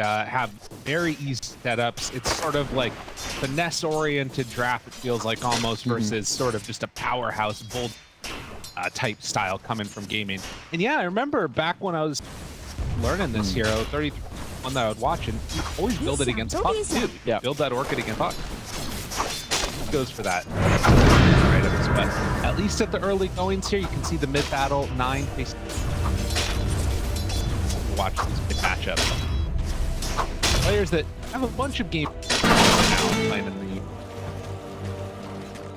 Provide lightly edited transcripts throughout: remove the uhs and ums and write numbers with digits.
have very easy setups. It's sort of like finesse-oriented draft, it feels like almost, versus sort of just a powerhouse bull type style coming from gaming. And yeah, I remember back when I was learning this hero, 33 one that I would watch, and you always build it against Puck too. Yeah. Build that Orchid against Puck. Goes for that. Items, but at least at the early goings here, you can see the mid battle 9 face. Watch these big matchups. Players that have a bunch of games now playing in the.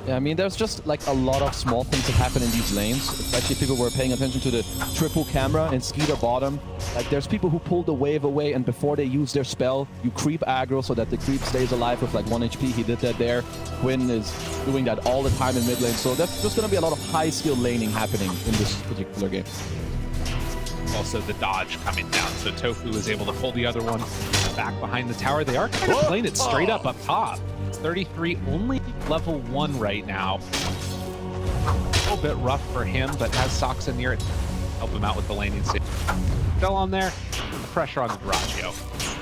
Yeah, I mean, there's just like a lot of small things that happen in these lanes, especially if people were paying attention to the triple camera and Skeeter bottom. Like, there's people who pull the wave away, and before they use their spell, you creep aggro so that the creep stays alive with like 1 HP. He did that there. Quinn is doing that all the time in mid lane, so there's just going to be a lot of high skill laning happening in this particular game. Also the dodge coming down, so Tofu is able to pull the other one back behind the tower. They are kind of playing it straight up top. It's 33, only level 1 right now. A little bit rough for him, but has Soxa near it. Help him out with the laning stage. Fell on there, the pressure on the Duraccio.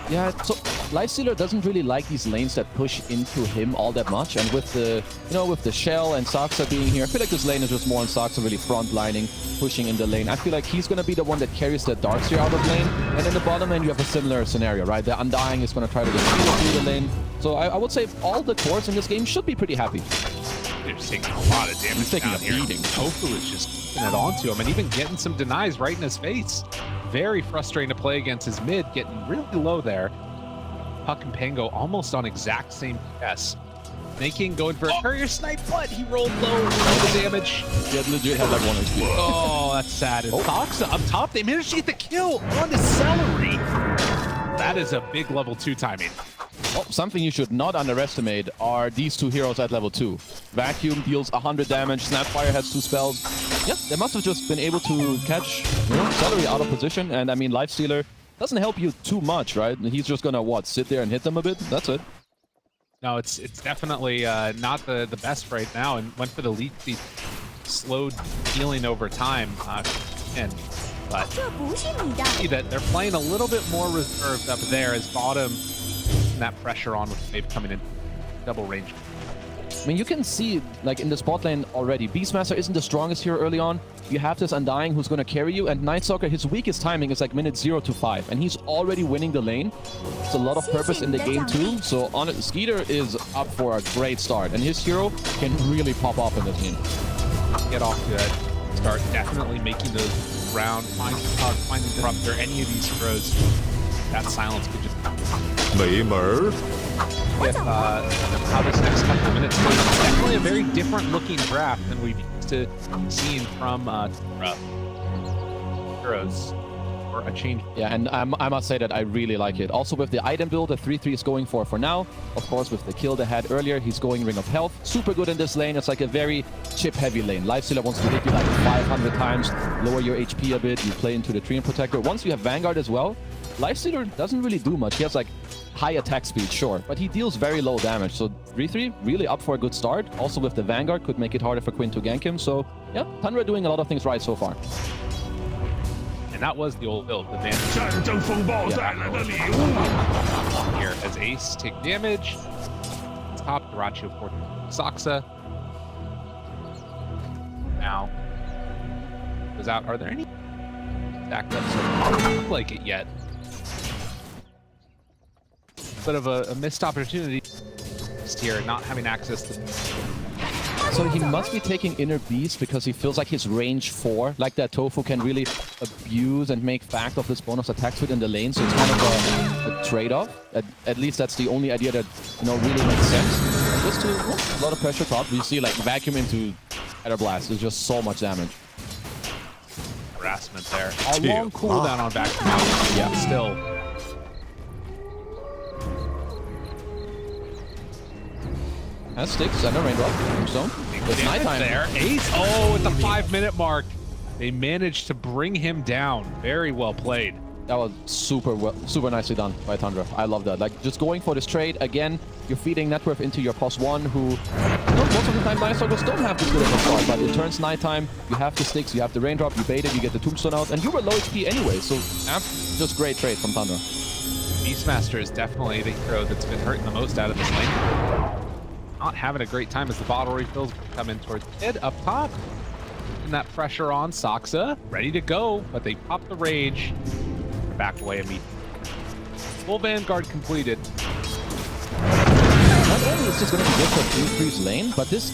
Yeah, so Lifestealer doesn't really like these lanes that push into him all that much, and with the, with the Shell and Soxa being here, I feel like this lane is just more on Soxa really front lining, pushing in the lane. I feel like he's going to be the one that carries the Darkseer out of lane, and in the bottom lane you have a similar scenario, right? The Undying is going to try to get through the lane. So I would say all the cores in this game should be pretty happy. They're just taking a lot of damage. He's taking a beating. Tofu is just putting it onto him, and even getting some denies right in his face. Very frustrating to play against his mid, getting really low there. Puck and Pango almost on exact same PS. Making going for a courier snipe, but he rolled low for the damage. Yeah, legit had like 1 HP. Oh, that's sad. And Soxa up top, they managed to get the kill on the Celery. That is a big level 2 timing. Oh, something you should not underestimate are these 2 heroes at level 2. Vacuum deals 100 damage, Snapfire has 2 spells. Yep, they must have just been able to catch Celery out of position, and I mean, Lifestealer doesn't help you too much, right? He's just gonna, what, sit there and hit them a bit? That's it. No, it's definitely not the best right now, and went for the lead speed, slowed healing over time. But see that they're playing a little bit more reserved up there as bottom, and that pressure on with wave coming in double range. I mean, you can see, like, in the spot lane already, Beastmaster isn't the strongest here early on. You have this Undying who's going to carry you, and Nightstalker, his weakest timing is like minute 0 to 5, and he's already winning the lane. It's a lot of purpose in the game too, so on it, Skeeter is up for a great start, and his hero can really pop off in this game. Get off to that start, definitely making those round, finding Disruptor, any of these heroes. That silence could just... With how this next couple of minutes goes, it's definitely a very different looking draft than we've used to seeing from heroes, or a change. Yeah, and I must say that I really like it. Also with the item build that 3-3 is going for now. Of course, with the kill they had earlier, he's going Ring of Health. Super good in this lane. It's like a very chip-heavy lane. Lifestealer wants to hit you like 500 times, lower your HP a bit, you play into the Treant Protector. Once you have Vanguard as well, Lifestealer doesn't really do much. He has like high attack speed, sure, but he deals very low damage. So 3-3 really up for a good start. Also with the Vanguard could make it harder for Quinn to gank him. So yeah, Tundra doing a lot of things right so far. And that was the old build, the Vanguard. Here as Ace take damage. Top Duraccio for Soxa. Now goes out. Are there any stacked up? So it doesn't look like it yet. Bit of a missed opportunity just here, not having access to. So he must be taking Inner Beast because he feels like his range 4, like that Tofu, can really abuse and make fact of this bonus attack speed in the lane. So it's kind of a trade-off. At least that's the only idea that really makes sense. Just to a lot of pressure top. You see like Vacuum into Shatter Blast. There's just so much damage. Harassment there. A long cooldown on Vacuum. Yeah, still. Has sticks and a raindrop. Tombstone. It's nighttime there. Ace. Oh, at the 5-minute mark, they managed to bring him down. Very well played. That was super nicely done by Tundra. I love that. Like, just going for this trade again. You're feeding Networth into your +1, who most of the time Nightstalkers don't have this good of a start, but it turns nighttime. You have the sticks, you have the raindrop, you bait it, you get the Tombstone out, and you were low HP anyway. So just great trade from Tundra. Beastmaster is definitely the hero that's been hurting the most out of this lane. Not having a great time as the bottle refills come in towards mid up top. And that pressure on Saksa, ready to go, but they pop the rage. Back away immediately. Full Vanguard completed. Not only is this going to be good for 3-3's lane, but this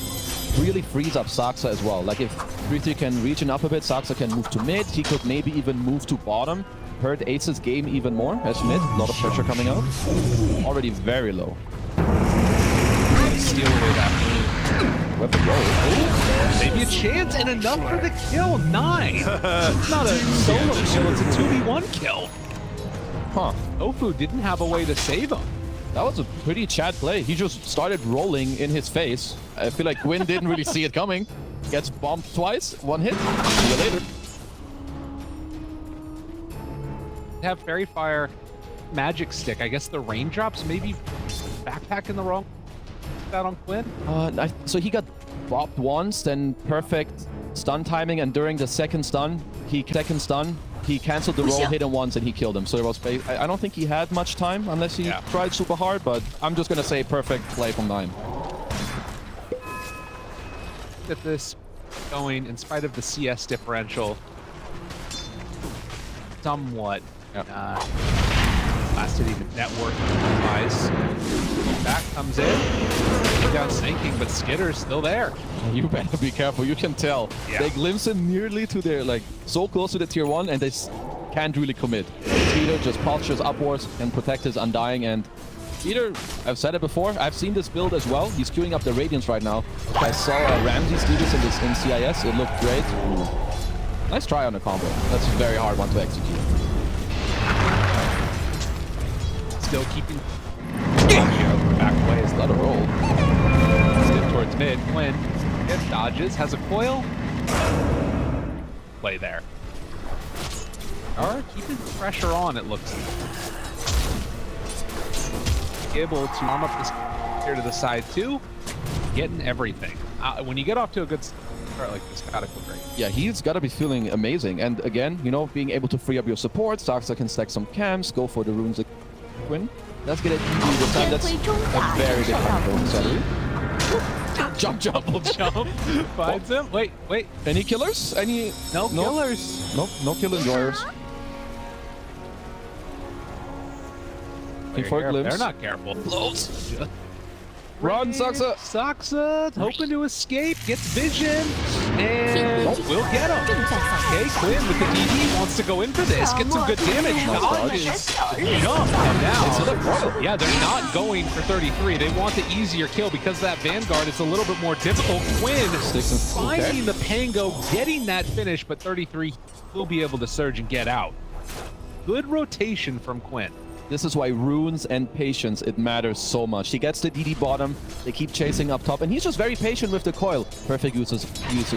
really frees up Saksa as well. Like if 3-3 can region up a bit, Saksa can move to mid. He could maybe even move to bottom. Hurt Ace's game even more as mid. A lot of pressure coming out. Already very low. Steal away that Weapon roll. move. Maybe a chance and enough for the kill. 9. It's not a solo kill, it's a 2v1 kill. Huh. Ofu didn't have a way to save him. That was a pretty Chad play. He just started rolling in his face. I feel like Gwyn didn't really see it coming. Gets bombed twice. One hit. See you later. Have Fairy Fire magic stick. I guess the raindrops maybe backpack in the wrong that on Quinn. So he got bopped once, then perfect stun timing, and during the second stun, he canceled the roll, hit him once, and he killed him. So it was. I don't think he had much time unless he tried super hard, but I'm just gonna say perfect play from 9. Get this going in spite of the CS differential. Somewhat. Lasted even network-wise. Back comes in. He got snaking, but Skitter's still there. You better be careful. You can tell. Yeah. They glimpse in nearly to their, like, so close to the tier 1, and they can't really commit. Peter just postures upwards and protect his Undying, and Peter, I've said it before, I've seen this build as well. He's queuing up the Radiance right now. I saw Ramses do this in CIS. It looked great. Nice try on the combo. That's a very hard one to execute. Still keeping back away is Let it roll. stiff towards mid. Quinn gets dodges, has a coil. Play there. Are keeping pressure on, it looks like. Able to arm up this here to the side too. Getting everything. When you get off to a good start like this, gotta go great. Yeah, he's got to be feeling amazing. And again, you know, being able to free up your support, Saksa can stack some camps, go for the runes. Win. Let's get it easy this time. That's a very good combo. Sorry. Jump. Jump. Finds him. Wait. Any killers? Any? No killers. Nope, no kill enjoyers. For a glimpse. They're not careful. Close. Run, Saksa. Saksa hoping to escape, gets vision, and we'll get him. Okay, Quinn with the DD wants to go in for this, get some good damage. Dodges, jump, and now, yeah, they're not going for 33. They want the easier kill because that Vanguard is a little bit more difficult. Quinn finding the Pango, getting that finish, but 33 will be able to surge and get out. Good rotation from Quinn. This is why runes and patience, it matters so much. He gets the DD bottom, they keep chasing up top, and he's just very patient with the coil. Perfect usage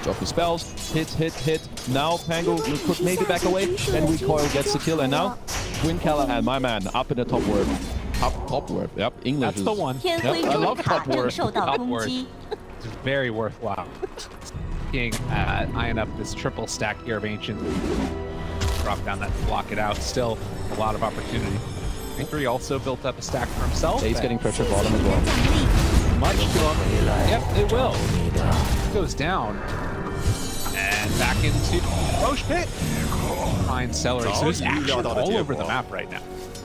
of the spells. Hit. Now Pango could maybe back away, and recoil gets the kill, and now Gwyn Callahan, my man, up in the top word. Top word, yep, English. That's the one. Yep, I love top word. Top word. It's very worthwhile. King, eyeing up this triple stack here of Ancient. Drop down that, block it out. Still a lot of opportunity. Victory also built up a stack for himself. He's getting pressure bottom as well. Much to him. Yep, it will. Goes down. And back into Roche Pit. Fine celery. So there's action all over the map right now.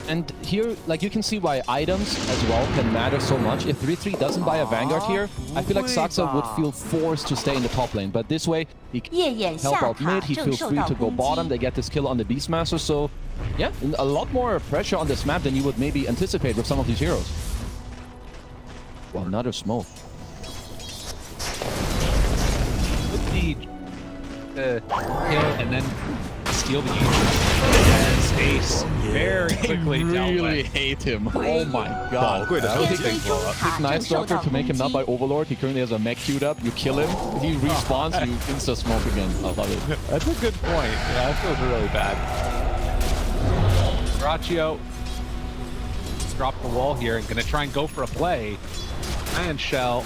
And here, like, you can see why items as well can matter so much. If 3-3 doesn't buy a Vanguard here, I feel like Saksa would feel forced to stay in the top lane. But this way, he can help out mid, he feels free to go bottom. They get this kill on the Beastmaster, so yeah, a lot more pressure on this map than you would maybe anticipate with some of these heroes. Well, another smoke. With the kill and then steal the as Ace very quickly really hate him. Oh my god. Big nice doctor to make him not by Overlord. He currently has a mech queued up. You kill him, he respawns, you insta smoke again. I love it. That's a good point. Yeah, that feels really bad. Braccio dropped the wall here and gonna try and go for a play. Iron Shell.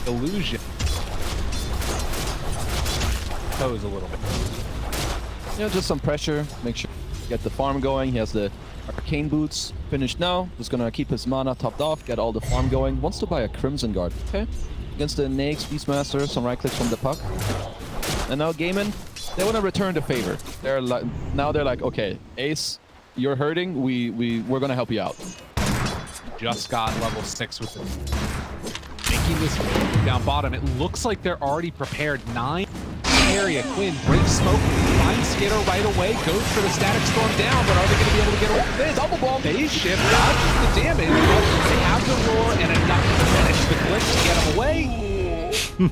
Illusion. Pose a little bit. You know, just some pressure. Make sure you get the farm going. He has the Arcane Boots finished now. Just gonna keep his mana topped off, get all the farm going. Wants to buy a Crimson Guard. Okay. Against the Naix Beastmaster, some right clicks from the puck. And now Gaimin, they want to return the favor. They're like, okay, Ace, you're hurting. We're gonna help you out. Just got level 6 with it. Making this move down bottom. It looks like they're already prepared. 9 area. Quinn breaks smoke, finds Skitter right away, goes for the static storm down, but are they going to be able to get away with this? Double ball. Phase shift dodges the damage, but they have the roar and enough to finish the glitch to get him away.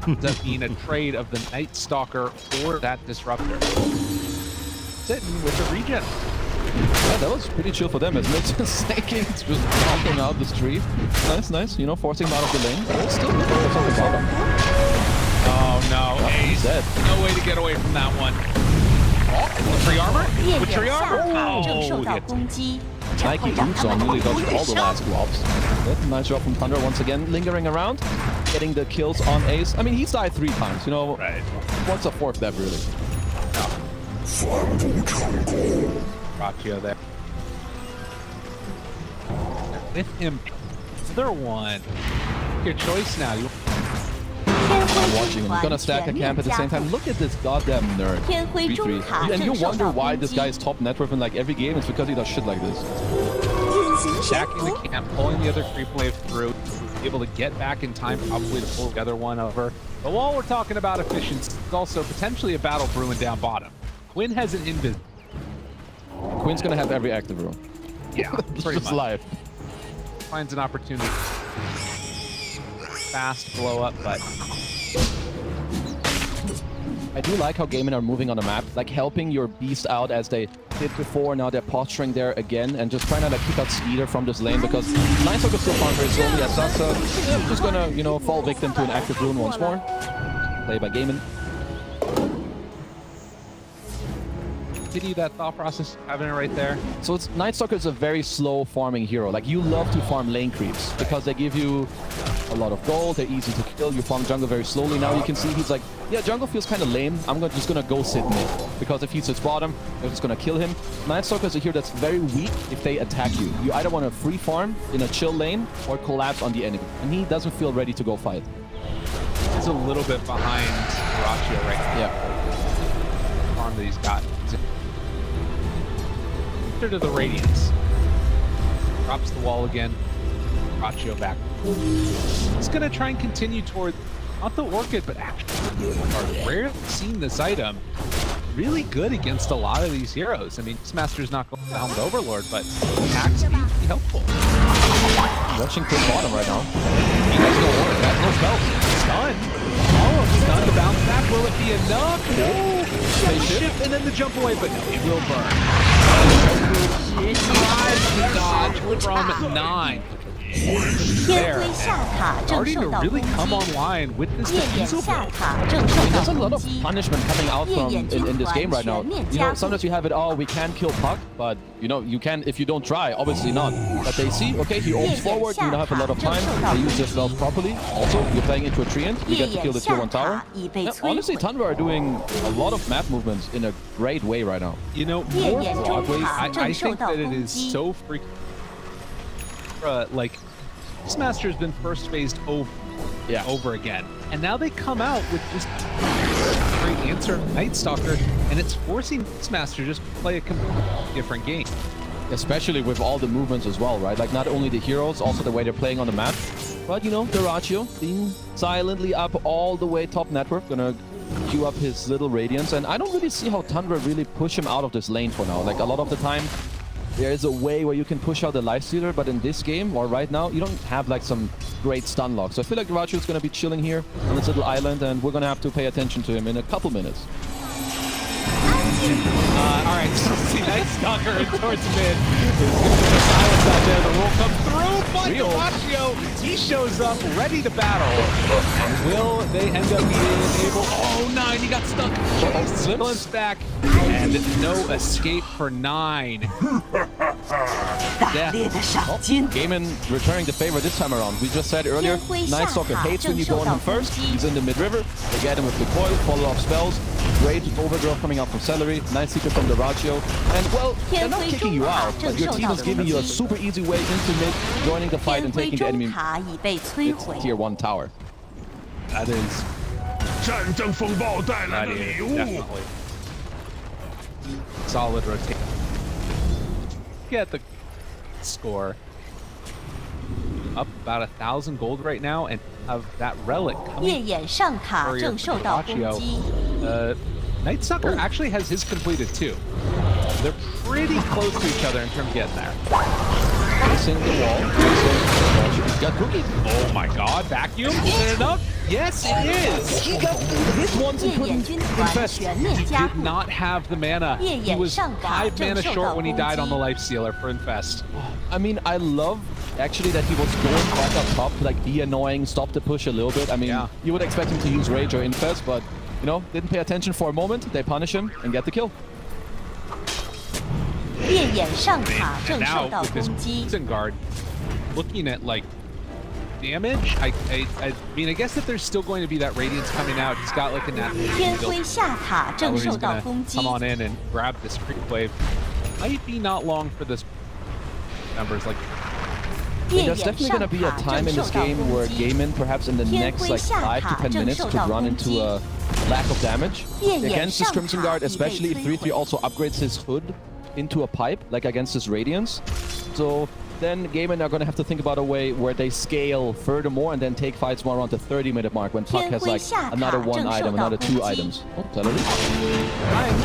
Ends up being a trade of the Night Stalker for that disruptor. Sitting with the regen. Yeah, that was pretty chill for them, isn't it? Just snaking, just pumping out this tree. Nice, nice. You know, forcing him out of the lane. But it's still good focus on the bottom. Oh no, He's dead. No way to get away from that one. Oh, free armor? With tree armor? Oh, Nike boots on, really dodged all the last drops. Good, nice job from Tundra once again, lingering around, getting the kills on Ace. I mean, he's died 3 times, you know. Right. What's a 4th death, really? Ratio there. With him, another one. Your choice now. I'm watching him. He's gonna stack a camp at the same time. Look at this goddamn nerd. 3-3. And you wonder why this guy is top net worth in like every game. It's because he does shit like this. Stacking the camp, pulling the other creep wave through, able to get back in time probably to pull the other one over. But while we're talking about efficiency, it's also potentially a battle brewing down bottom. Quinn has an invis. Quinn's gonna have every active room. Yeah, pretty just much. live. Finds an opportunity. Fast blow up, but I do like how Gaimin are moving on the map, like helping your beast out as they did before. Now they're posturing there again and just trying to like keep out Skeeter from this lane because Nighthawk is still farming very slowly. As Sasa, just gonna, you know, fall victim to an active rune once more. Play by Gaimin. Continue that thought process, having it right there. So it's Night Stalker is a very slow farming hero. Like you love to farm lane creeps because they give you a lot of gold. They're easy to kill. You farm jungle very slowly. Now you can see he's like, yeah, jungle feels kind of lame. I'm just gonna go sit mid because if he sits bottom, they're just gonna kill him. Night Stalker is a hero that's very weak if they attack you. You either want to free farm in a chill lane or collapse on the enemy, and he doesn't feel ready to go fight. He's a little bit behind Ratio right now. Yeah. Farm that he's got. To the Radiance. Drops the wall again. Ratio back. He's gonna try and continue toward not the Orchid, but actually rarely seen this item. Really good against a lot of these heroes. I mean, Beastmaster's not going to Helmet Overlord, but attack speed can be helpful. Watching Quick bottom right now. He has no Orchid, he has no spells. Stun. Oh, stun to bounce back. Will it be enough? No. Spaceship and then the jump away, but no, it will burn. Dodge from 9. There. Starting to really come online with this defensive build. There's a lot of punishment coming out from in this game right now. You know, sometimes you have it, oh, we can kill Puck, but you know, you can if you don't try, obviously not. But they see, okay, he opens forward, you don't have a lot of time, they use their spells properly. Also, you're playing into a treant, you get to kill the tier 1 tower. Yeah, honestly, Tundra are doing a lot of map movements in a great way right now. You know, more broadly, I think that it is so freaking like Beastmaster has been first phased over again, and now they come out with just a great answer, Night Stalker, and it's forcing Beastmaster just to play a completely different game. Especially with all the movements as well, right? Like not only the heroes, also the way they're playing on the map. But you know, Ratio being silently up all the way top network, gonna queue up his little Radiance, and I don't really see how Tundra really push him out of this lane for now. Like a lot of the time, there is a way where you can push out the Lifestealer, but in this game, or right now, you don't have like some great stun lock. So I feel like Ratio is going to be chilling here on this little island, and we're going to have to pay attention to him in a couple minutes. All right, so see Night Stalker towards mid. Silence out there. The roll comes through, but Ratio, he shows up ready to battle. And will they end up being able? Oh, 9, he got stuck. Glimpse back, and no escape for 9. 打猎的赏金。 Gaiman returning the favor this time around. We just said earlier, Night Stalker hates when you go on him first. He's in the mid-river. They get him with the coil, follow up spells. Great overgrowth coming out from Celery. Nice secret from the Ratio. And well, they're not kicking you out, but your team is giving you a super easy way into mid, joining the fight and taking the enemy tier 1 tower. That is 战争风暴带来 that 的 is 礼物。 definitely solid rotation. Get the score up about 1,000 gold right now, and have that relic 夜 coming. 眼上塔 Warrior 正受到攻 Braccio. 击， Night Stalker actually has his completed too. They're pretty close to each other in terms of getting there. Facing the wall. He's got cookies. Oh my god, vacuum? Is it enough? Yes, it is! He got his ones 夜 and 眼 couldn't 军团 infest. 全面加 Did 固。 not have the mana. He was 5 mana short when he died on the Life Stealer for Infest. I mean, I love actually that he was going back up top to like be annoying, stop the push a little bit. I mean, Yeah. you would expect him to use Rage or Infest, but you know, didn't pay attention for a moment. They punish him and get the kill. 夜眼上塔 And 正受 now 到 with this 攻击， Crimson Guard, looking at like damage, I mean, I guess that there's still going to be that Radiance coming out. He's got like a natural 天 shield 辉下塔正 where 受 he's 到 gonna 攻击 come，on in and grab this creep wave. Might be not long for this numbers like 夜 There's 眼 definitely 上 going to be a 塔 time 正 in 受 this 到 game 攻 where 击， Gaiman, perhaps in the next like 5 to 10 minutes, could run into a lack of damage against this Crimson Guard, especially if 3-3 also upgrades his hood into a pipe, like against his Radiance. So then Gaiman are going to have to think about a way where they scale furthermore and then take fights more around the 30-minute mark when Puck has like another 1 item, another 2 items. Oh, Celery. Ryan,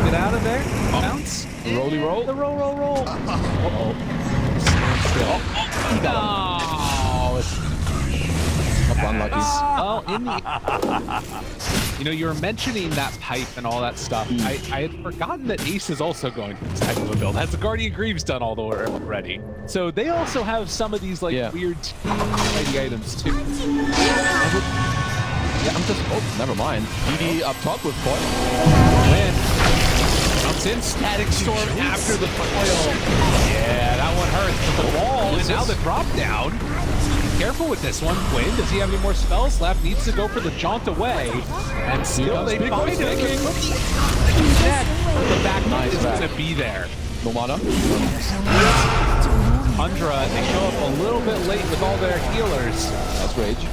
get out of there. Bounce. Rolly roll. The roll. Uh-oh. No. It's Unlucky. well, in the... You know, you were mentioning that pipe and all that stuff. I had forgotten that Ace is also going to this type of a build. Has the Guardian Greaves done all the work already? So they also have some of these like weird mighty items too. Yeah, I'm just... Oh, never mind. DD up top with Coil. Win. Jumps in, Static Storm after the foil. Yeah, that one hurts. But the wall, and now the drop down. Be careful with this one. Quinn, does he have any more spells? Slap needs to go for the jaunt away. And still they find him. The back is going to be there. No mana. Tundra, they show up a little bit late with all their healers. That's Rage.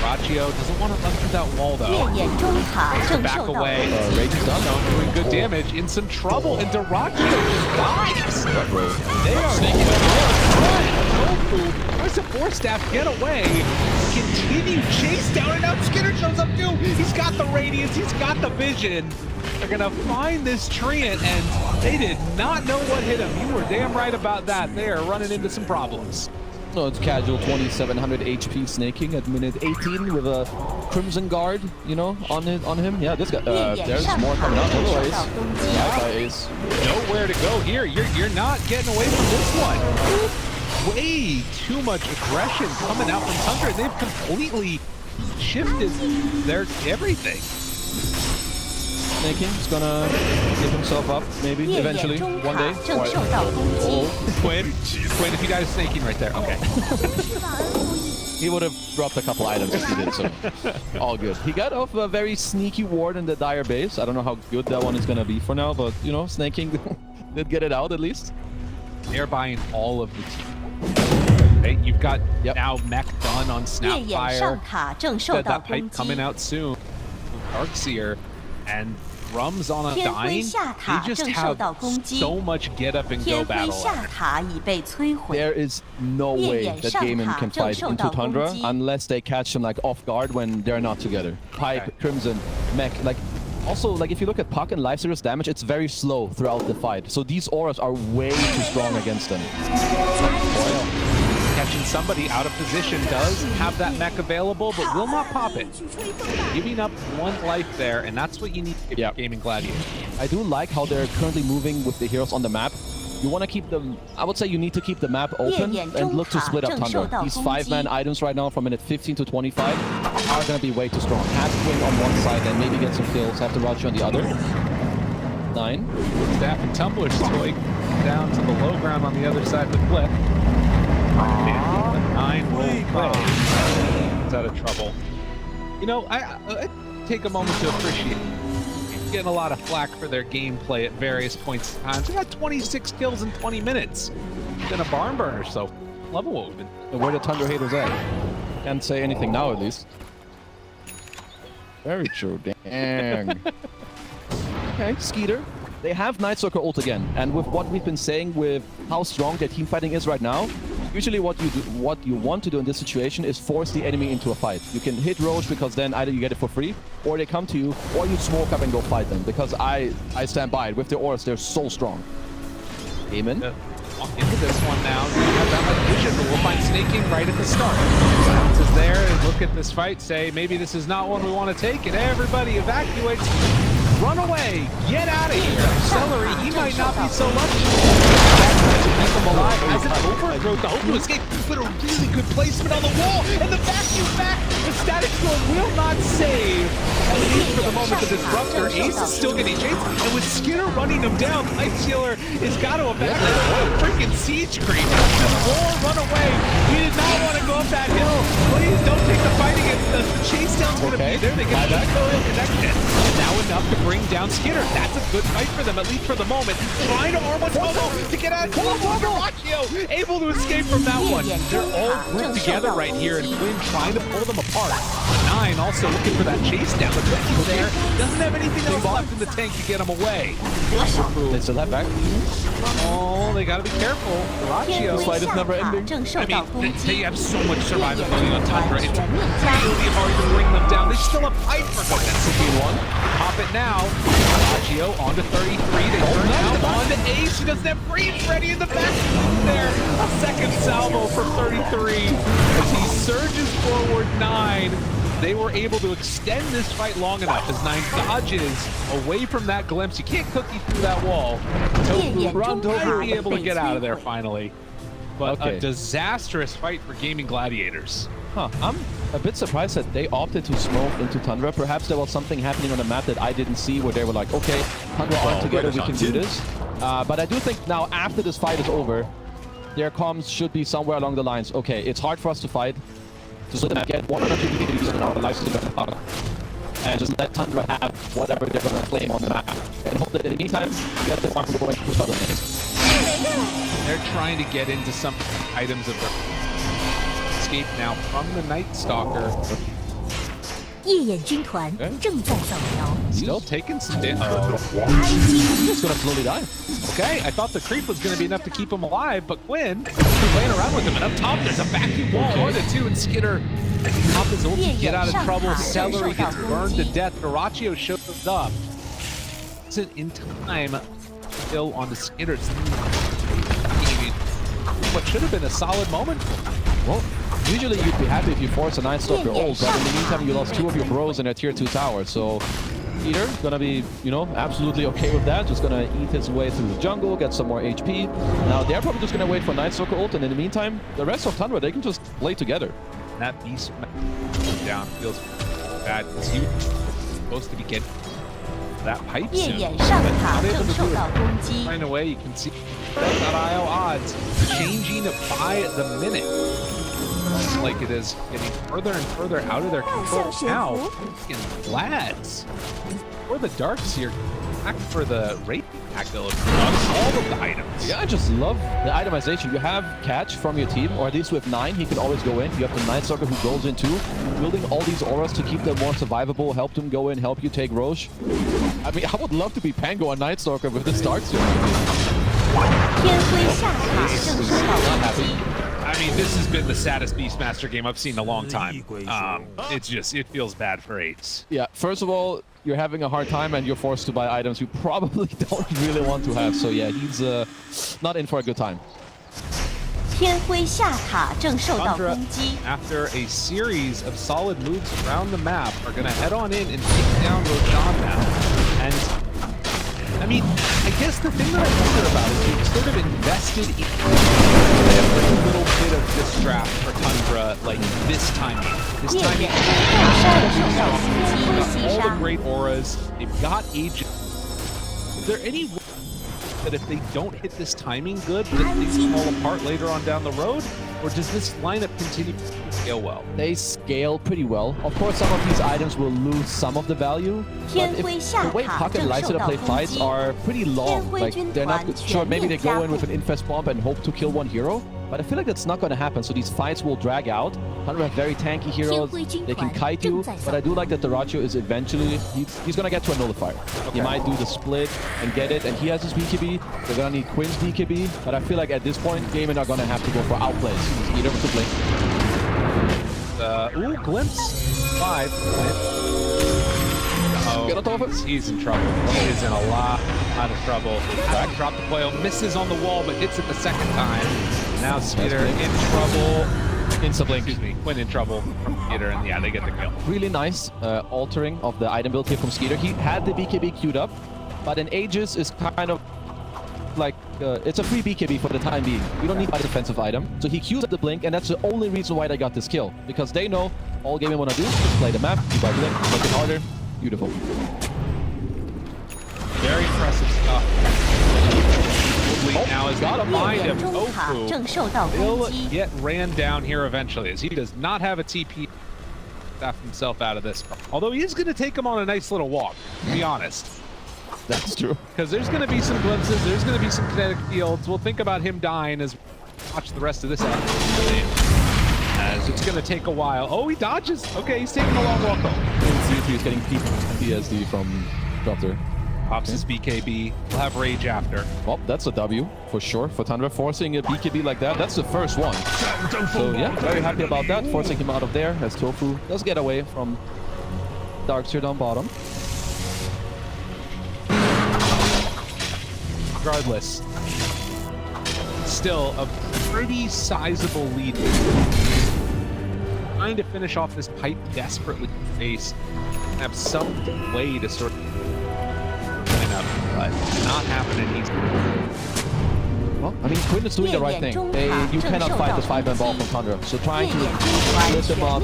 Ratio doesn't want to run through that wall 夜 though. 眼中塔正 Back 受到 away. 攻击。 Rage is done. Doing good damage, in some trouble, and Ratio just dies. Road. They are making it work. Tofu, where's the Force Staff? Get away. Continue chase down, and now Skinner shows up too. He's got the Radiance, he's got the Vision. They're gonna find this Treant, and they did not know what hit him. You were damn right about that. They are running into some problems. No, it's casual 2700 HP snaking at minute 18 with a Crimson Guard, you know, on him. Yeah, this guy. There's more coming out. Otherwise, by Ace. Nowhere to go here. You're not getting away from this one. Way too much aggression coming out from Tundra. They've completely shifted their everything. Snaking is gonna give himself up, maybe, 夜 eventually, 眼中 one 塔 day. 正受到攻击。 Quinn, if you guys snaking right there. Okay. He would have dropped a couple items if he did so. All good. He got off a very sneaky ward in the Dire base. I don't know how good that one is gonna be for now, but, you know, snaking did get it out at least. They're buying all of the team. Hey, you've got now mech done on 夜眼上 Snapfire. 塔正受 Got 到 that 攻 pipe coming 击。 out soon. Darkseer and Drums on a 天辉 dying. 下塔 They just 正受 have 到攻击。 so much get up and go 天辉 battle. 下塔已被摧毁。 There is no way that Gaiman can fight into Tundra unless they catch him like off guard when they're not together. Pipe, Crimson, Mech, like also like if you look at Puck and Life Stealer's damage, it's very slow throughout the fight. So these auras are way too strong against them. Oil. Catching somebody out of position does have that mech available, but will not pop it. Giving up 1 life there, and that's what you need to get Gaming Gladiator. I do like how they're currently moving with the heroes on the map. You want to keep them, I would say you need to keep the map open and look to split up Tundra. These 5-man items right now from minute 15 to 25 are going to be way too strong. Have Quinn on one side and maybe get some kills, have the Roger on the other. 9. Staff and Tumblr's toy. down to the low ground on the other side of the cliff. And 9 roll play. He's out of trouble. You know, I take a moment to appreciate getting a lot of flack for their gameplay at various points in time. They got 26 kills in 20 minutes. It's been a barn burner, so love what we've been. Where the Tundra haters at? Can't say anything now, at least. Very true. Dang. Okay, Skeeter. They have Night Stalker ult again, and with what we've been saying with how strong their team fighting is right now, usually what you want to do in this situation is force the enemy into a fight. You can hit Roche because then either you get it for free, or they come to you, or you smoke up and go fight them. Because I stand by it. With their auras, they're so strong. Amen. Walk into this one now. We don't have that much vision, but we'll find snaking right at the start. Silence is there and look at this fight, say maybe this is not one we want to take, and everybody evacuates. Run away! Get out of here! Celery, he might not be so lucky. Keep him alive. As an overgrowth, the hope to escape, but a really good placement on the wall, and the vacuum back. The static storm will not save. At least for the moment, the disruptor. Ace is still getting chased, and with Skinner running him down, Life Stealer has got to evacuate. What a freaking siege creep! Just run away. We did not want to go up that hill. Please don't take the fight against us. The chase down's going to be there. They can connect it. Now enough to bring down Skinner. That's a good fight for them, at least for the moment. Trying to arm one to get out of Rocchio, able to escape from that one. They're all grouped together right here, and Quinn trying to pull them apart. 9 also looking for that chase down. The Quicky's there. Doesn't have anything else left in the tank to get him away. They still have back. Oh, they gotta be careful. Rocchio. This fight is never ending. I mean, they have so much survivability on Tundra. It's really hard to bring them down. They still have fight for goodness. P1. Pop it now. Rocchio onto 33. They turn out onto Ace. He doesn't have freeze ready in the back. There. A second salvo from 33. As he surges forward 9. They were able to extend this fight long enough as 9 dodges away from that glimpse. You can't cookie through that wall. Tofu might be able to get out of there finally. But a disastrous fight for Gaming Gladiators. Huh, I'm a bit surprised that they opted to smoke into Tundra. Perhaps there was something happening on the map that I didn't see where they were like, okay, Tundra are together, we can do this. But I do think now after this fight is over, their comms should be somewhere along the lines, okay, it's hard for us to fight. Just let them get 1 or 2 DPs in our lives and just let Tundra have whatever they're going to claim on the map. And hope that in the meantime, get the farm going to other things. They're trying to get into some items of their escape now from the Night Stalker. 夜眼军团正在扫描。 Still taking some damage. He's just going to slowly die. Okay, I thought the creep was going to be enough to keep him alive, but Quinn playing around with him. And up top, there's a vacuum wall. 1 to 2, and Skinner pop his ult to get out of trouble. Celery gets burned to death. Rocchio shows up. Isn't in time. Still on the Skinner's. What should have been a solid moment. Well, usually you'd be happy if you force a Night Stalker ult, but in the meantime you lost 2 of your bros in a tier 2 tower, so Peter gonna be, you know, absolutely okay with that, just gonna eat his way through the jungle, get some more HP. Now they're probably just gonna wait for Night Stalker ult, and in the meantime, the rest of Tundra, they can just play together. That beast down feels bad because he was supposed to be getting that pipe 夜 soon. 眼上 But 塔 not 正 able to 受 do 到 it. 攻击。 Find a way, you can see .io odds changing by the minute. Like it is getting further and further out of their control now. Freaking lads. Or the darks here. Back for the rate pack though. All of the items. Yeah, I just love the itemization. You have Catch from your team, or at least with 9, he can always go in. You have the Night Stalker who goes in too, building all these auras to keep them more survivable, help them go in, help you take Roche. I mean, I would love to be Pango on Night Stalker with this Dark Zone. 天辉下塔正受到攻击。 I mean, this has been the saddest Beastmaster game I've seen in a long time. It feels bad for 8s. Yeah, first of all, you're having a hard time and you're forced to buy items you probably don't really want to have. So yeah, he's not in for a good time. 天辉下塔正受到 Tundra, 攻击。 after a series of solid moves around the map, are going to head on in and take down Roshan now. And I mean, I guess the thing that I wonder about is we've sort of invested in every little bit of this draft for Tundra, like this timing. This 夜 timing. 眼大山受到攻击， They've got 击 all the 杀。 great auras. They've got agents. Is there any way that if they don't hit this timing good, that things fall apart later on down the road? Or does this lineup continue to scale well? They scale pretty well. Of course, some of these items will lose some of the value. But the way Puck and Leicester play fights are pretty long. Like, they're not sure. Maybe they go in with an infest bomb and hope to kill one hero. But I feel like that's not going to happen. So these fights will drag out. Tundra have very tanky heroes. They can kite you. But I do like that Dyrachyo is eventually... He's going to get to a nullifier. Okay. He might do the split and get it. And he has his BKB. They're going to need Quinn's BKB. But I feel like at this point, Gaming are going to have to go for outplays. He's either with the blink. Ooh, glimpse. 5. Oh, he's in trouble. He is in a lot of trouble. Drop the coil, misses on the wall, but hits it the second time. Now Skeeter in trouble. Insta-blink. Excuse me, Quinn in trouble from Skeeter, and yeah, they get the kill. Really nice altering of the item build here from Skeeter. He had the BKB queued up, but in Aegis is kind of like, it's a free BKB for the time being. You don't need a defensive item. So he queues up the blink, and that's the only reason why they got this kill. Because they know all Gaming want to do is play the map, keep our blink, make it harder. Beautiful. Very impressive stuff. Now is got to find him. Tofu will get ran down here eventually, as he does not have a TP. Staff himself out of this. Although he is going to take him on a nice little walk, to be honest. That's true. Because there's going to be some glimpses, there's going to be some kinetic fields. We'll think about him dying as we watch the rest of this episode. As it's going to take a while. Oh, he dodges. Okay, he's taking a long walk home. He's getting PTSD from Dropter. Pops his BKB. We'll have Rage after. Well, that's a W for sure. For Tundra, forcing a BKB like that, that's the first one. So yeah, very happy about that. Forcing him out of there as Tofu does get away from Darkseer down bottom. Regardless, still a pretty sizable lead. Trying to finish off this pipe desperately face. Have some way to sort of clean up, but not happening easily. Well, I mean, Quinn is doing the right thing. You cannot fight this 5-man ball from Tundra. So trying to split them up,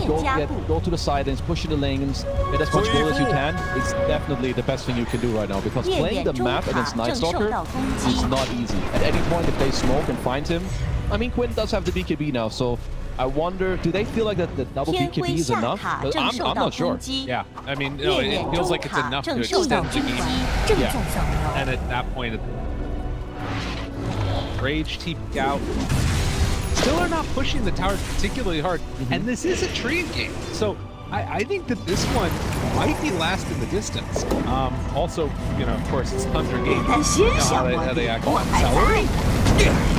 go to the side and pushing the lanes, get as much goal as you can, is definitely the best thing you can do right now. Because playing the map against Night Stalker is not easy. At any point, if they smoke and find him, I mean, Quinn does have the BKB now, so I wonder, do they feel like that the double BKB is enough? I'm not sure. Yeah, I mean, no, it feels like it's enough to extend the game. Yeah, and at that point, Rage TP out. Still are not pushing the towers particularly hard, and this is a trade game, so I think that this one might be last in the distance. Also, you know, of course, it's Tundra game. You know how they actually accelerate.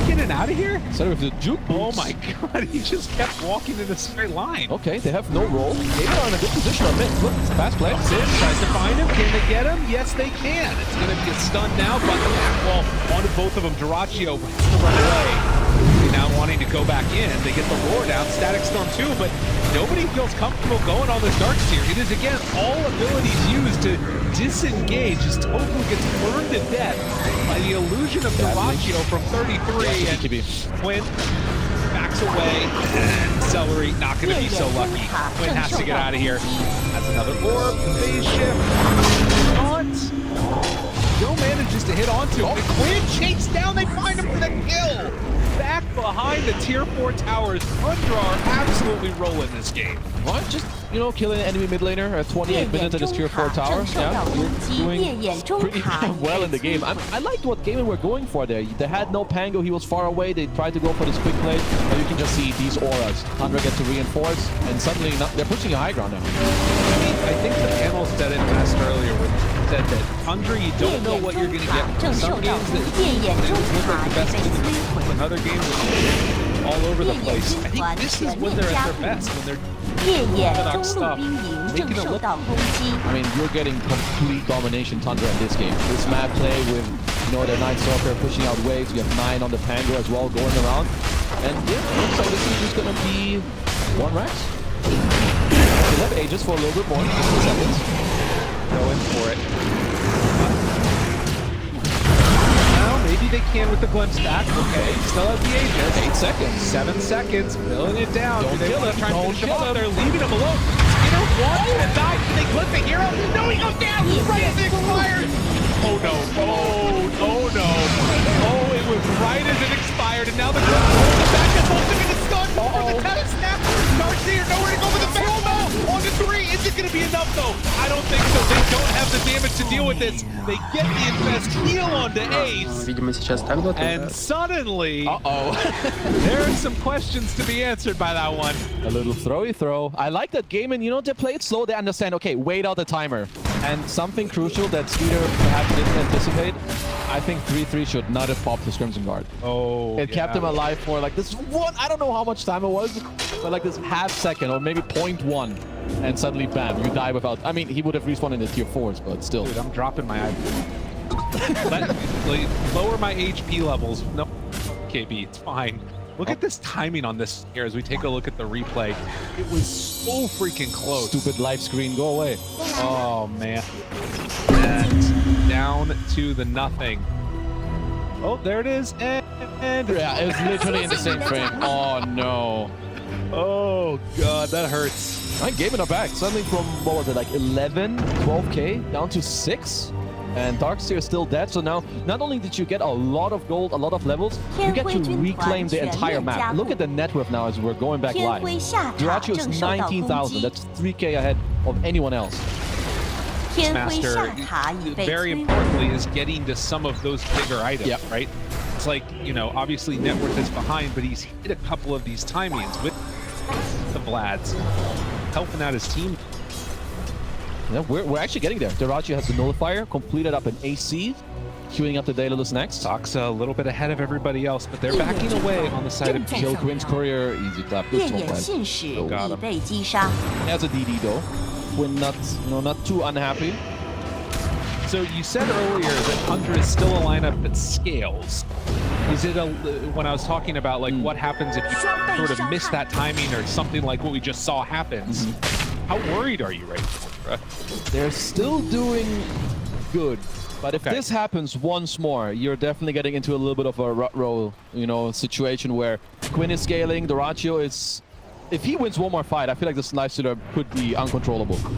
Getting out of here? So with the juke boots. Oh my god, he just kept walking in a straight line. Okay, they have no roll. They are in a good position on mid. Look, fast play. Tries to find him. Can they get him? Yes, they can. It's going to be a stun now, but the back wall onto both of them. Dyrachyo has to run away. Now wanting to go back in. They get the roar down. Static Storm too, but nobody feels comfortable going on this Darkseer. It is, again, all abilities used to disengage as Tofu gets burned to death by the illusion of Dyrachyo from 33. And Quinn backs away, and Celery not going to be so lucky. Quinn has to get out of here. That's another orb. Phase shift. Not. Still manages to hit onto him. And Quinn chased down. They find him for the kill. Back behind the tier 4 towers. Tundra are absolutely rolling this game. What? Just, you know, killing an enemy mid laner at 28 minutes at his tier 4 tower. Yeah, you're doing pretty well in the game. I liked what Gaming were going for there. They had no Pango. He was far away. They tried to go for this quick play. But you can just see these auras. Tundra gets to reinforce, and suddenly they're pushing a high ground now. I think the panel said it best earlier when said that Tundra, you don't know what you're going to get. Some games that look like the best in other games all over the place. I think this is when they're at their best, when they're orthodox stuff, making it look. I mean, you're getting complete domination Tundra in this game. This map play with, you know, the Night Stalker pushing out waves. You have 9 on the Pango as well going around. And yeah, looks like this is just going to be 1 Rex. You'll have Aegis for a little bit more, just 2 seconds. Go in for it. Maybe they can with the glimpse back. Okay, still has the Aegis. 8 seconds. 7 seconds. Filling it down. Don't kill him. Don't kill him. They're leaving him alone. Skinner wants to die. Can they clip the hero? No, he goes down. Right as it expires. Oh no. Oh no. Oh, it was right as it expired, and now the Quinn pulls it back and holds him in the stun. For the tennis snap. Darkseer nowhere to go with the fail. No. On to 3. Is it going to be enough though? I don't think so. They don't have the damage to deal with this. They get the infest heal onto Ace. Видимо, сейчас так доту. And suddenly, there are some questions to be answered by that one. A little throwy throw. I like that Gaimin, you know, they play it slow. They understand, okay, wait out the timer. And something crucial that Skeeter perhaps didn't anticipate. I think 3-3 should not have popped his Crimson Guard. Oh, It kept him alive for like this one, I don't know how much time it was, but like this half second or maybe 0.1. And suddenly, bam, you die without... I mean, he would have respawned in the tier 4s, but still. Dude, I'm dropping my IP. Lower my HP levels. No, KB, it's fine. Look at this timing on this here as we take a look at the replay. It was so freaking close. Stupid live screen, go away. Oh, man. And down to the nothing. Oh, there it is. And Yeah, it was literally in the same frame. Oh, no. oh, God, that hurts. I gave it a back. Suddenly from, what was it, like 11, 12k down to 6. And Darkseer is still dead. So now, not only did you get a lot of gold, a lot of levels, you get to reclaim the entire map. Look at the net worth now as we're going back live. Dyrachyo is 19,000. That's 3k ahead of anyone else. Master, very importantly, is getting to some of those bigger items, right? It's like, you know, obviously net worth is behind, but he's hit a couple of these timings with the Vlads, helping out his team. Yeah, we're actually getting there. Dyrachyo has the nullifier, completed up an AC, queuing up the Daedalus next. Doxa a little bit ahead of everybody else, but they're backing away on the side of Kill Quinn's courier, easy clap, good smoke plan. Got him. Has a DD though. Quinn not too unhappy. So you said earlier that Tundra is still a lineup that scales. Is it when I was talking about like what happens if you sort of miss that timing or something like what we just saw happens? How worried are you right now? They're still doing good. But if this happens once more, you're definitely getting into a little bit of a rut roll, you know, situation where Quinn is scaling, Dyrachyo is... If he wins one more fight, I feel like this Lifestealer could be uncontrollable. Walks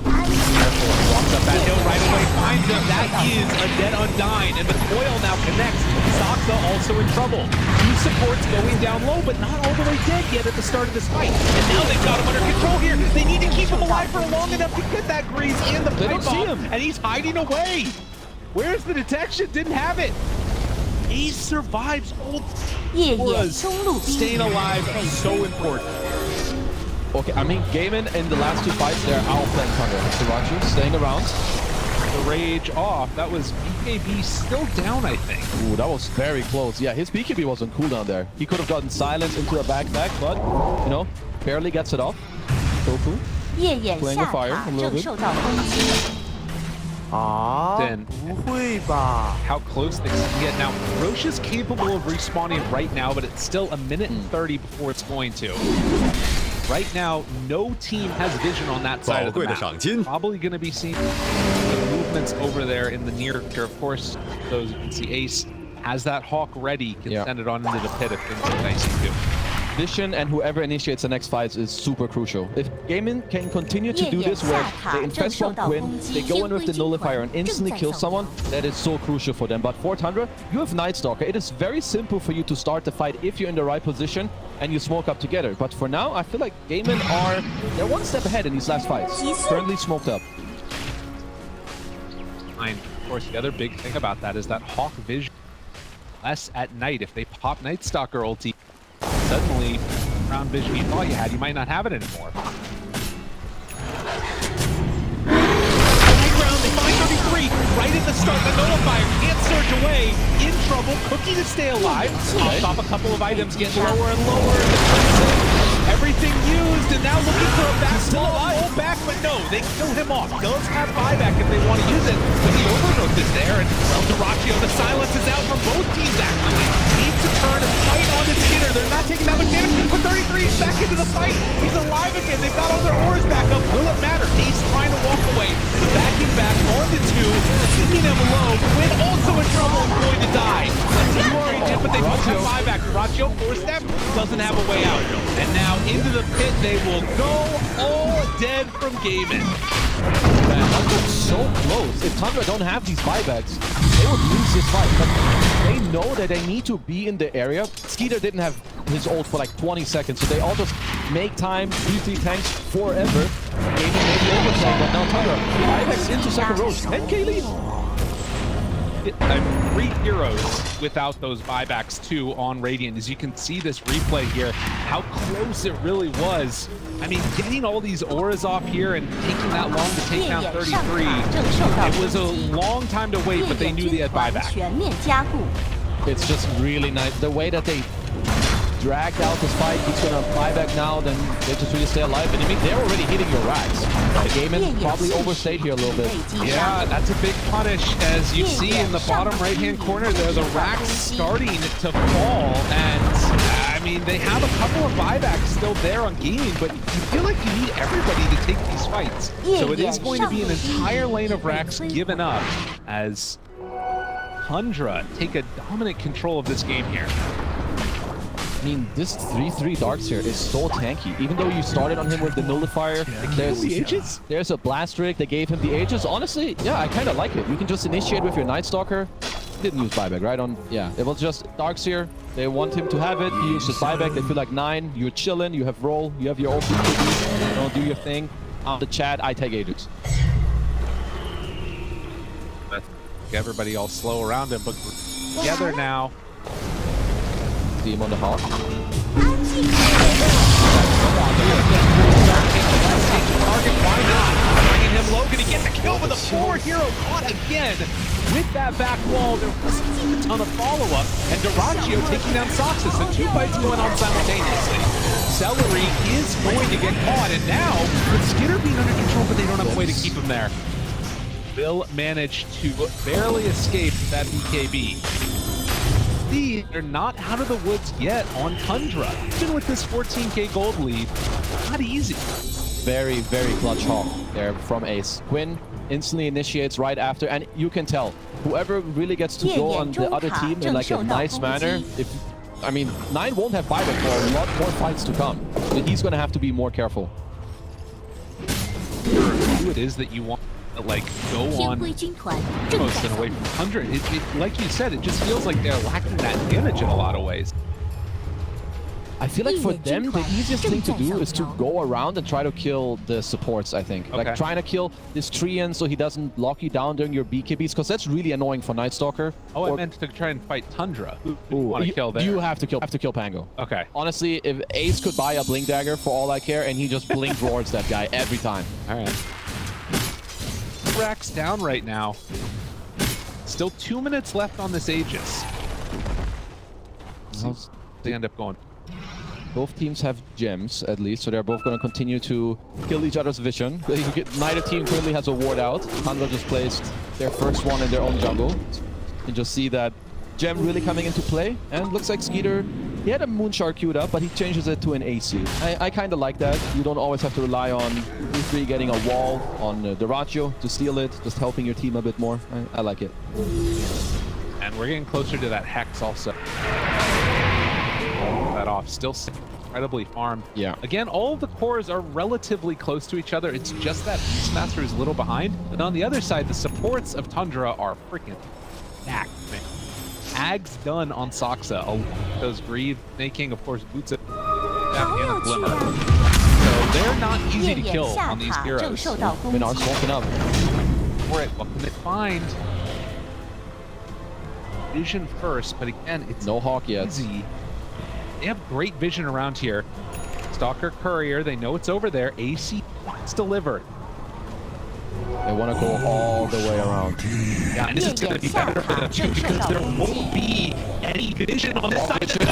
up that hill right away, finds him. That is a dead Undyne, and the coil now connects. Saksa also in trouble. Two supports going down low, but not all the way dead yet at the start of this fight. And now they've got him under control here. They need to keep him alive for long enough to get that grease and the pipe bomb, and he's hiding away. Where's the detection? Didn't have it. Ace survives. Old staying alive, so important. Okay, I mean, Gaimin in the last two fights, they're outplaying Tundra. Dyrachyo staying around. The rage off. That was BKB still down, I think. Ooh, that was very close. Yeah, his BKB was on cooldown there. He could have gotten silence into a backpack, but, you know, barely gets it off. Tofu playing with fire a little bit. Then how close things can get. Now, Roche is capable of respawning right now, but it's still a minute and 30 before it's going to. Right now, no team has vision on that side of the map. Probably going to be seeing the movements over there in the near future. Of course, those you can see Ace has that Hawk ready, can send it on into the pit if things are nice and do. Vision and whoever initiates the next fights is super crucial. If Gaimin can continue to do this where they infest from Quinn, they go in with the nullifier and instantly kill someone, that is so crucial for them. But for Tundra, you have Night Stalker. It is very simple for you to start the fight if you're in the right position and you smoke up together. But for now, I feel like Gaimin they're one step ahead in these last fights. Currently smoked up. And of course, the other big thing about that is that Hawk vision less at night. If they pop Night Stalker ulti, suddenly, round vision you thought you had, you might not have it anymore. High ground, they find 33 right at the start. The nullifier can't surge away. In trouble, Cookie to stay alive. Pops off a couple of items, get lower and lower. Everything used, and now looking for a back roll back, but no, they kill him off. Does have buyback if they want to use it, but the overgrowth is there, and well, Dyrachyo, the silence is out from both teams actually. Needs to turn and fight on the Skinner. They're not taking that much damage, but 33 is back into the fight. He's alive again. They've got all their ores back up. Will it matter? Ace trying to walk away. Backing back on the 2, keeping him low. Quinn also in trouble and going to die. You are a but they both have buyback. Ratio forced them, doesn't have a way out. And now into the pit they will go, all dead from gaming. Man, Tundra's so close. If Tundra don't have these buybacks, they would lose this fight. But they know that they need to be in the area. Skeeter didn't have his ult for like 20 seconds, so they all just make time, 3 tanks forever. Gaming maybe overtime, but now Tundra buybacks into second row. 10k lead. 3 heroes without those buybacks too on Radiant. As you can see this replay here, how close it really was. I mean, getting all these auras off here and taking that long to take down 33, it was a long time to wait, but they knew they had buyback. It's just really nice. The way that they dragged out this fight, he's gonna buy back now, then they just really stay alive. And I mean, they're already hitting your racks. The game is probably overstayed here a little bit. Yeah, that's a big punish. As you see in the bottom right-hand corner there, the racks starting to fall. And I mean, they have a couple of buybacks still there on gaming, but you feel like you need everybody to take these fights. So it is going to be an entire lane of racks given up as Tundra take a dominant control of this game here. I mean, this 3-3 Darks here is so tanky. Even though you started on him with the Nullifier, there's a Blast Rig, they gave him the Aegis. Honestly, yeah, I kind of like it. You can just initiate with your Night Stalker. Didn't use buyback, right? Yeah, it was just Darks here. They want him to have it. He uses buyback. They feel like 9. You're chilling. You have roll. You have your own you know, do your thing. On the chat, I take Aegis. Everybody all slow around him, but together now. See him on the hawk. Target, why not? Bringing him low, gonna get the kill with a 4-hero caught again. With that back wall, there wasn't a ton of follow-up, and Duraccio taking down Soxus, and 2 fights going on simultaneously. Celery is going to get caught, and now, with Skitter being under control, but they don't have a way to keep him there. Will manage to barely escape that BKB. They're not out of the woods yet on Tundra. Even with this 14k gold lead, not easy. Very, very clutch hawk there from Ace. Quinn instantly initiates right after, and you can tell whoever really gets to go on the other team in like a nice manner. I mean, 9 won't have buyback for a lot more fights to come. So he's gonna have to be more careful. Who it is that you want to like go on most and away from Tundra? Like you said, it just feels like they're lacking that damage in a lot of ways. I feel like for them, the easiest thing to do is to go around and try to kill the supports, I think. Okay. Like trying to kill this Treant so he doesn't lock you down during your BKBs, because that's really annoying for Night Stalker. Oh, I meant to try and fight Tundra. Who want to kill there? You have to kill Pango. Okay. Honestly, if Ace could buy a Blink Dagger for all I care, and he just blink roars that guy every time. All right. Racks down right now. Still 2 minutes left on this Aegis. They end up going. Both teams have gems, at least, so they're both going to continue to kill each other's vision. Neither team currently has a ward out. Tundra just placed their first one in their own jungle. You can just see that gem really coming into play. And looks like Skeeter, he had a Moonshard queued up, but he changes it to an AC. I kind of like that. You don't always have to rely on 3 getting a wall on the Ratio to steal it, just helping your team a bit more. I like it. And we're getting closer to that Hex also. That off, still incredibly farmed. Yeah. Again, all of the cores are relatively close to each other. It's just that Beastmaster is a little behind. And on the other side, the supports of Tundra are freaking stacked, man. Ag's done on Soxa. Those Greed making, of course, Boots and a Glimmer. So they're not easy to kill on these heroes. Minar's smoking up. For it, what can they find? Vision first, but again, it's no hawk yet. Easy. They have great vision around here. Stalker Courier, they know it's over there. AC is delivered. They want to go all the way around. Yeah, and this is going to be better for them too, because there won't be any vision on this side. They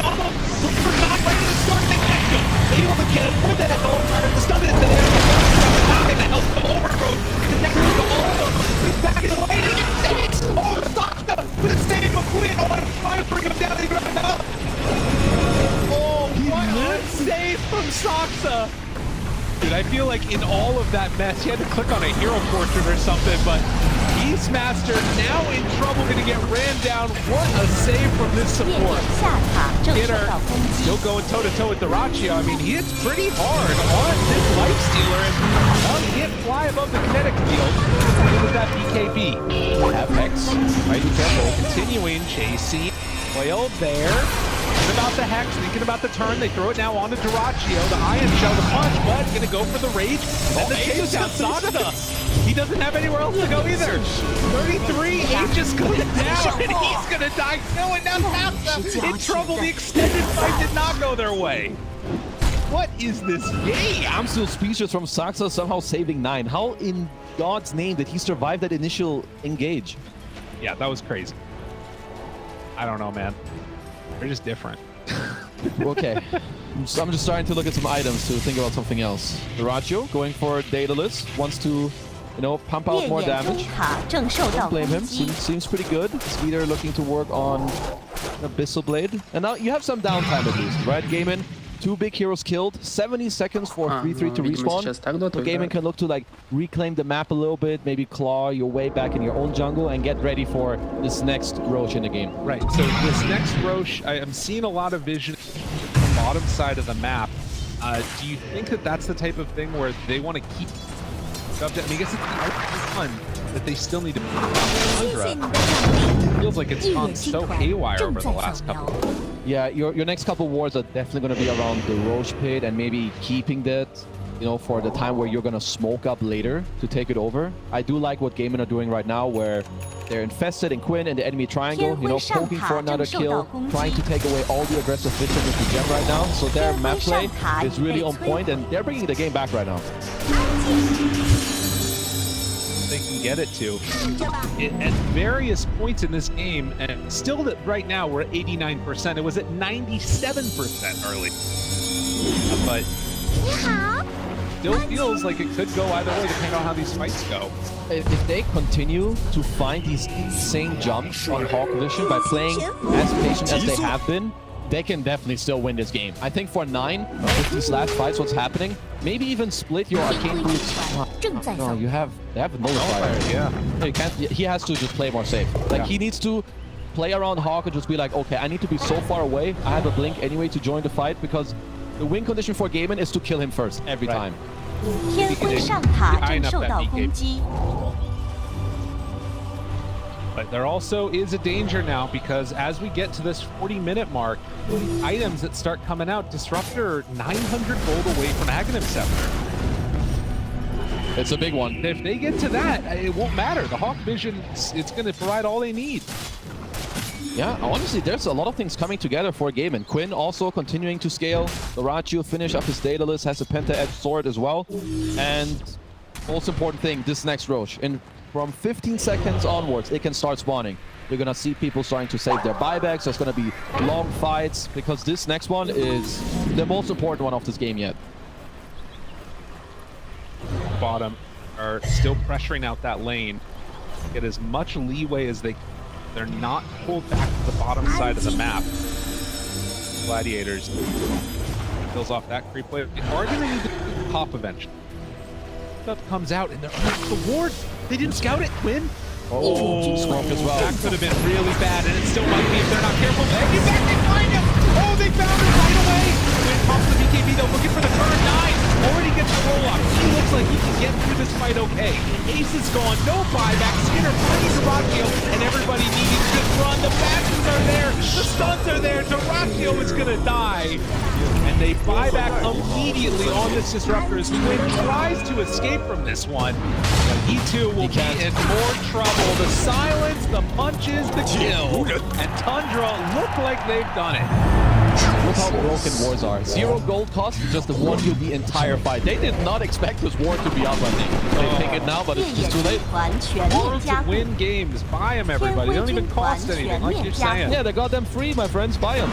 want to get it. What the hell? The stun is there. Knocking the health of Overgrowth. Connected to Ultra. He's backing away. It's over Soxa with a save of Quinn. Oh, I'm trying to bring him down right now. Oh, what a save from Soxa. Dude, I feel like in all of that mess, he had to click on a hero portrait or something, but Beastmaster now in trouble, gonna get ran down. What a save from this 烈焰 support. 下塔正受 Hitter 到攻击 still， going toe-to-toe with Duraccio. I mean, he hits pretty hard on this Lifestealer, and one hit fly above the kinetic field. Look at that BKB. FX, right, careful, continuing, chasing. Oil there. Thinking about the Hex, thinking about the turn. They throw it now onto Duraccio. The Iron Shell, the punch, but gonna go for the Rage. And the chase down Sada. He doesn't have anywhere else to go either. 33, Aegis going down, and he's gonna die too, and now Tafta in trouble. The extended fight did not go their way. What is this game? I'm still speechless from Saxa somehow saving 9. How in God's name did he survive that initial engage? Yeah, that was crazy. I don't know, man. They're just different. Okay. So I'm just starting to look at some items to think about something else. Duraccio going for Daedalus, wants to, you know, pump out 烈 more 焰中 damage. 塔正受到 Don't blame 攻 him. 击， Seems pretty good. Speeder looking to work on Abyssal Blade. And now you have some downtime at least, right, Gaimin? 2 big heroes killed, 70 seconds for 3-3 to respawn. So Gaimin can look to like reclaim the map a little bit, maybe claw your way back in your own jungle and get ready for this next Roche in the game. Right, so this next Roche, I am seeing a lot of vision on the bottom side of the map. Do you think that that's the type of thing where they want to keep up to, I mean, I guess it's the fun that they still need to Tundra. It feels like it's gone so haywire over the last couple of Yeah, your next couple wars are definitely going to be around the Roche pit and maybe keeping that, you know, for the time where you're going to smoke up later to take it over. I do like what Gaimin are doing right now where they're infested in Quinn and the enemy triangle, you know, poking for another kill, trying to take away all the aggressive vision with the gem right now. So their map play is really on point and they're bringing the game back right now. they can get it to. At various points in this game, and still that right now we're at 89%. It was at 97% early. But still feels like it could go either way depending on how these fights go. If they continue to find these insane jumps on Hawk Vision by playing as patient as they have been, they can definitely still win this game. I think for 9, with these last fights, what's happening, maybe even split your arcane boots. No, they have nullifier. Yeah. You can't, he has to just play more safe. Like he needs to play around Hawk and just be like, okay, I need to be so far away. I have a blink anyway to join the fight because the win condition for Gaimin is to kill him first every time. 天辉上塔正受到攻击。 But there also is a danger now because as we get to this 40-minute mark, the items that start coming out, Disruptor 900 gold away from Aghanim Scepter. It's a big one. If they get to that, it won't matter. The Hawk Vision, it's going to provide all they need. Yeah, honestly, there's a lot of things coming together for Gaimin. Quinn also continuing to scale. Duraccio finish up his Daedalus, has a Penta-Edged Sword as well. And most important thing, this next Roche. From 15 seconds onwards, it can start spawning. You're gonna see people starting to save their buybacks. There's gonna be long fights because this next one is the most important one of this game yet. Bottom are still pressuring out that lane. Get as much leeway as they can. They're not pulled back to the bottom side of the map. Gladiators kills off that creep wave. They are gonna need to pop eventually. Stuff comes out and they're the ward. They didn't scout it, Quinn. Oh, Smoke as well. That could have been really bad, and it still might be if they're not careful. Hey, get back, they find him! Oh, they found him right away! Quinn pops the BKB though, looking for the turn 9. Already gets the roll up. He looks like he can get through this fight okay. Ace is gone, no buyback. Skinner finding Duraccio, and everybody needing to just run. The bastions are there, the stuns are there. Duraccio is gonna die. And they buy back immediately on this Disruptor as Quinn tries to escape from this one. But he too will be in more trouble. The silence, the punches, the kill. And Tundra look like they've done it. Look how broken wars are. 0 gold cost, just to won you the entire fight. They did not expect this war to be up, I think. They pick it now, but it's just too late. 团全面 Wars 加 to 固， win games. Buy them, everybody. They don't even cost anything, like you're saying. Yeah, they got them free, my friends. Buy them.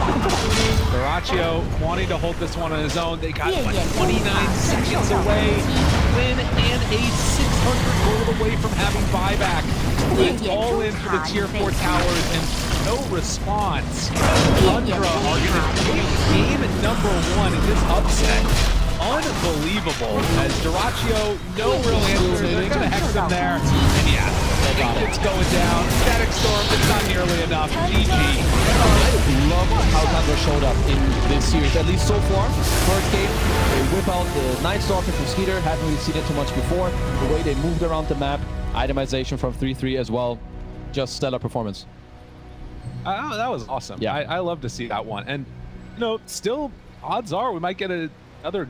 Duraccio wanting to hold this one on his own. They got Yeah, what, yeah. 29 seconds away. Win and a 600 gold away from having buyback. Went all in for the tier 4 towers and no response. Tundra are going to take game number 1 in this upset. unbelievable. As Duraccio, no real answer. They're going to hex him there. And yeah, it's going down. Static Storm, it's not nearly enough. GG. I love how Tundra showed up in this series, at least so far. First game, they whip out the Night Stalker from Skeeter. Haven't really seen it too much before. The way they moved around the map, itemization from 3-3 as well. Just stellar performance. That was awesome. Yeah. I love to see that one. And, you know, still, odds are we might get another